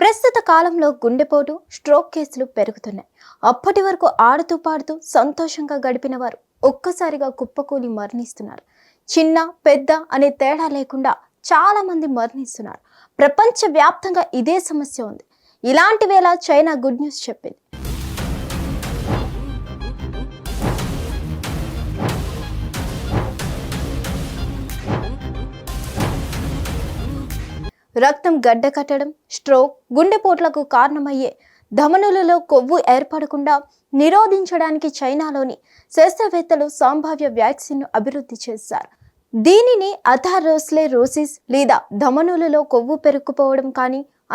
ప్రస్తుత కాలంలో గుండెపోటు, స్ట్రోక్ కేసులు పెరుగుతున్నాయి. అప్పటి వరకు ఆడుతూ పాడుతూ సంతోషంగా గడిపిన వారు ఒక్కసారిగా కుప్పకూలి మరణిస్తున్నారు. చిన్న పెద్ద అనే తేడా లేకుండా చాలా మంది మరణిస్తున్నారు. ప్రపంచవ్యాప్తంగా ఇదే సమస్య ఉంది. ఇలాంటి వేళ చైనా గుడ్ న్యూస్ చెప్పింది. రక్తం గడ్డకట్టడం, స్ట్రోక్, గుండెపోట్లకు కారణమయ్యే ధమనులలో కొవ్వు ఏర్పడకుండా నిరోధించడానికి చైనాలోని శాస్త్రవేత్తలు సంభావ్య వ్యాక్సిన్ను అభివృద్ధి చేశారు. దీనిని అథెరోస్క్లెరోసిస్ లేదా ధమనులలో కొవ్వు పెరుక్కుపోవడం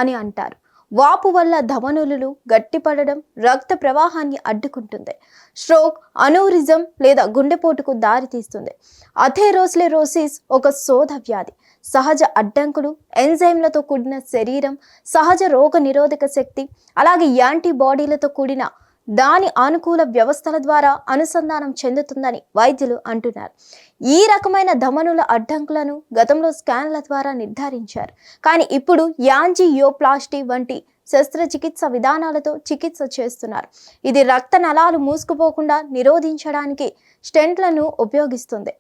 అని అంటారు. వాపు వల్ల ధమనులు గట్టిపడడం రక్త ప్రవాహాన్ని అడ్డుకుంటుంది. స్ట్రోక్, అనూరిజం లేదా గుండెపోటుకు దారితీస్తుంది. అథెరోస్క్లెరోసిస్ ఒక శోధ వ్యాధి. సహజ అడ్డంకులు, ఎంజైమ్లతో కూడిన శరీరం, సహజ రోగ నిరోధక శక్తి, అలాగే యాంటీబాడీలతో కూడిన దాని అనుకూల వ్యవస్థల ద్వారా అనుసంధానం చెందుతుందని వైద్యులు అంటున్నారు. ఈ రకమైన ధమనుల అడ్డంకులను గతంలో స్కాన్ల ద్వారా నిర్ధారించారు. కానీ ఇప్పుడు యాంజియోప్లాస్టీ వంటి శస్త్రచికిత్స విధానాలతో చికిత్స చేస్తున్నారు. ఇది రక్త నాళాలు మూసుకుపోకుండా నిరోధించడానికి స్టెంట్లను ఉపయోగిస్తుంది.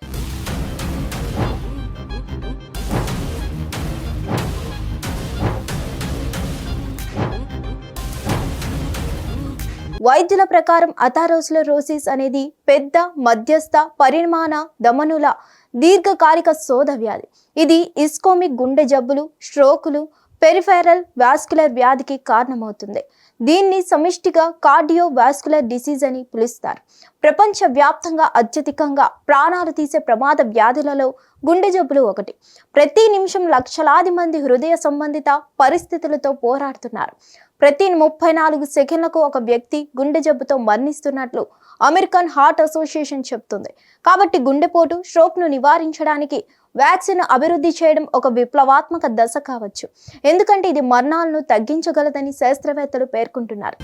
వైద్యుల ప్రకారం అథెరోస్క్లెరోసిస్ అనేది పెద్ద, మధ్యస్థ పరిమాణ ధమనుల దీర్ఘకాలిక శోధ వ్యాధి. ఇది ఇస్కోమిక్ గుండె జబ్బులు, స్ట్రోకులు, పెరిఫెరల్ వాస్కులర్ వ్యాధికి కారణమవుతుంది. దీన్ని సమిష్టిగా కార్డియోవాస్కులర్ డిసీజ్ అని పిలుస్తారు. ప్రపంచ వ్యాప్తంగా అత్యధికంగా ప్రాణాలు తీసే ప్రమాద వ్యాధులలో గుండె జబ్బులు ఒకటి. ప్రతి నిమిషం లక్షలాది మంది హృదయ సంబంధిత పరిస్థితులతో పోరాడుతున్నారు. ప్రతి 34 సెకండ్లకు ఒక వ్యక్తి గుండె జబ్బుతో మరణిస్తున్నట్లు అమెరికన్ హార్ట్ అసోసియేషన్ చెబుతుంది. కాబట్టి గుండెపోటు, స్ట్రోక్ను నివారించడానికి వ్యాక్సిన్ అభివృద్ధి చేయడం ఒక విప్లవాత్మక దశ కావచ్చు. ఎందుకంటే ఇది మరణాలను తగ్గించగలదని శాస్త్రవేత్తలు పేర్కొంటున్నారు.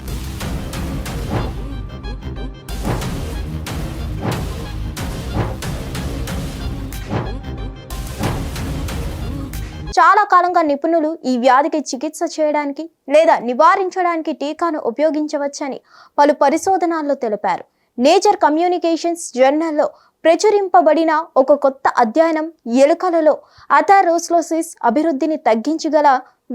చాలా కాలంగా నిపుణులు ఈ వ్యాధికి చికిత్స చేయడానికి లేదా నివారించడానికి టీకాను ఉపయోగించవచ్చని పలు పరిశోధనల్లో తెలిపారు. నేచర్ కమ్యూనికేషన్స్ జర్నల్లో ప్రచురింపబడిన ఒక కొత్త అధ్యయనం ఎలుకలలో అథెరోస్క్లెరోసిస్ అభివృద్ధిని తగ్గించగల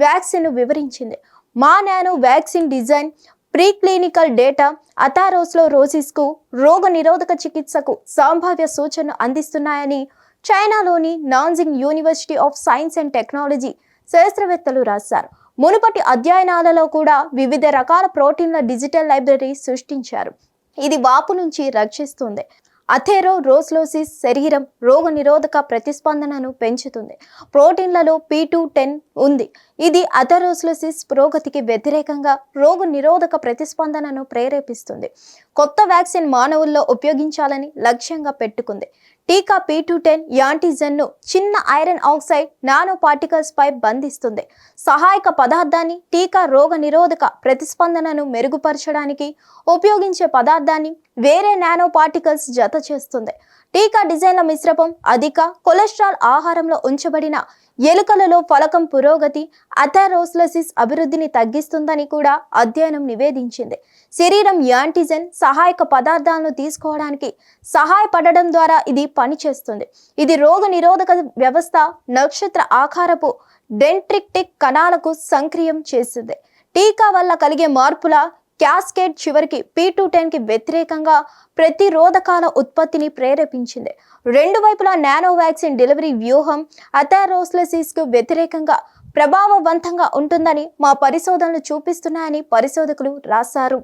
వ్యాక్సిన్ వివరించింది. మా nano vaccine design preclinical data అథెరోస్క్లెరోసిస్కు రోగ నిరోధక చికిత్సకు సంభావ్య సూచనలు అందిస్తున్నాయని చైనాలోని Nanjing university of science and technology శాస్త్రవేత్తలు రాశారు. మునుపటి అధ్యయనాలలో కూడా వివిధ రకాల ప్రోటీన్ల డిజిటల్ లైబ్రరీ సృష్టించారు. ఇది వాపు నుంచి రక్షిస్తుంది. అథెరోస్క్లెరోసిస్ శరీరం రోగ నిరోధక ప్రతిస్పందనను పెంచుతుంది. ప్రోటీన్లలో P210 ఉంది. ఇది అథెరోస్క్లెరోసిస్ పురోగతికి వ్యతిరేకంగా రోగ నిరోధక ప్రతిస్పందనను ప్రేరేపిస్తుంది. కొత్త వ్యాక్సిన్ మానవుల్లో ఉపయోగించాలని లక్ష్యంగా పెట్టుకుంది. టీకా P210 యాంటీజెన్ను చిన్న ఐరన్ ఆక్సైడ్ నానో పార్టికల్స్ పై బంధిస్తుంది. సహాయక పదార్థాన్ని టీకా రోగ నిరోధక ప్రతిస్పందనను మెరుగుపరచడానికి ఉపయోగించే పదార్థాన్ని వేరే నానో పార్టికల్స్ జత చేస్తుంది. టీకా డిజైన్ల మిశ్రమం అధిక కొలెస్ట్రాల్ ఆహారంలో ఉంచబడిన ఎలుకలలో ఫలకం పురోగతి అథెరోస్క్లెరోసిస్ అభివృద్ధిని తగ్గిస్తుందని కూడా అధ్యయనం నివేదించింది. శరీరం యాంటీజెన్ సహాయక పదార్థాలను తీసుకోవడానికి సహాయపడడం ద్వారా ఇది పనిచేస్తుంది. ఇది రోగ నిరోధక వ్యవస్థ నక్షత్ర ఆకారపు డెండ్రిటిక్ కణాలకు సంక్రియం చేస్తుంది. టీకా వల్ల కలిగే మార్పుల క్యాస్కేడ్ చివరికి P210కి వ్యతిరేకంగా ప్రతిరోధకాల ఉత్పత్తిని ప్రేరేపించింది. రెండు వైపులా నానో వ్యాక్సిన్ డెలివరీ వ్యూహం అథెరోస్క్లెరోసిస్కు వ్యతిరేకంగా ప్రభావవంతంగా ఉంటుందని మా పరిశోధనలు చూపిస్తున్నాయని పరిశోధకులు రాశారు.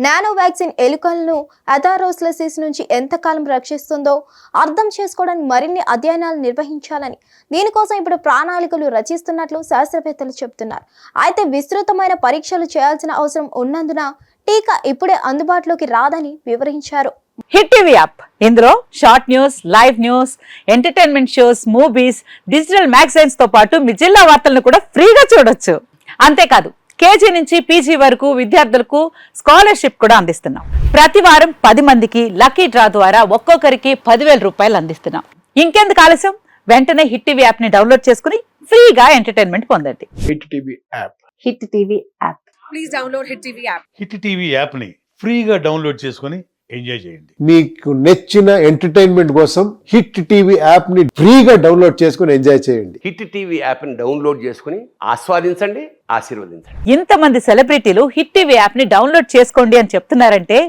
నానో వ్యాక్సిన్ ఎలుకలను అథెరోస్క్లెరోసిస్ నుంచి ఎంతకాలం రక్షిస్తుందో అర్థం చేసుకోవడానికి మరిన్ని అధ్యయనాలు నిర్వహించాలని దీనికోసం ఇప్పుడు ప్రణాళికలు రచిస్తున్నట్లు శాస్త్రవేత్తలు చెబుతున్నారు. అయితే విస్తృతమైన పరీక్షలు చేయాల్సిన అవసరం ఉన్నందున టీకా ఇప్పుడే అందుబాటులోకి రాదని వివరించారు. హిట్ టీవీ యాప్ ఇందులో short news, live news, entertainment shows, movies, digital magazines తో పాటు మీ జిల్లా వార్తలను కూడా ఫ్రీగా చూడొచ్చు. అంతేకాదు కేజీ నుంచి పీజీ వరకు విద్యార్థులకు స్కాలర్షిప్ కూడా అందిస్తున్నాం. ప్రతి వారం 10 మందికి లక్కీ డ్రా ద్వారా ఒక్కొక్కరికి 10,000 రూపాయలు అందిస్తున్నాం. ఇంకెందుకు ఆలస్యం, వెంటనే హిట్ టీవీ యాప్ ని డౌన్లోడ్ చేసుకుని ఫ్రీగా ఎంటర్టైన్మెంట్ పొందండి. Hit TV app. Hit TV app. Please download Hit TV app. Hit TV యాప్ని ఫ్రీగా డౌన్లోడ్ చేసుకొని ఎంజాయ్ చేయండి. మీకు నచ్చిన ఎంటర్టైన్మెంట్ కోసం హిట్ టీవీ యాప్ ని ఫ్రీగా డౌన్లోడ్ చేసుకుని ఎంజాయ్ చేయండి. హిట్ టీవీ యాప్ని డౌన్లోడ్ చేసుకుని ఆస్వాదించండి, ఆశీర్వదించండి. ఇంతమంది సెలబ్రిటీలు హిట్ టీవీ యాప్ ని డౌన్లోడ్ చేసుకోండి అని చెప్తున్నారంటే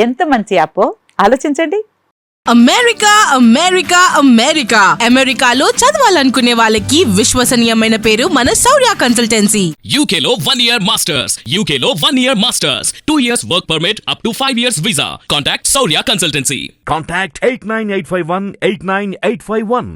ఎంత మంచి యాప్ ఆలోచించండి. అమెరికా అమెరికా అమెరికా అమెరికాలో చదవాలనుకునే వాళ్ళకి విశ్వసనీయమైన పేరు మన శౌర్య consultancy. UK Law 1 Year Masters. UK Law 1 Year Masters. 2 years work permit up to 5 years visa. Contact Saurya Consultancy. Contact 89851 89851.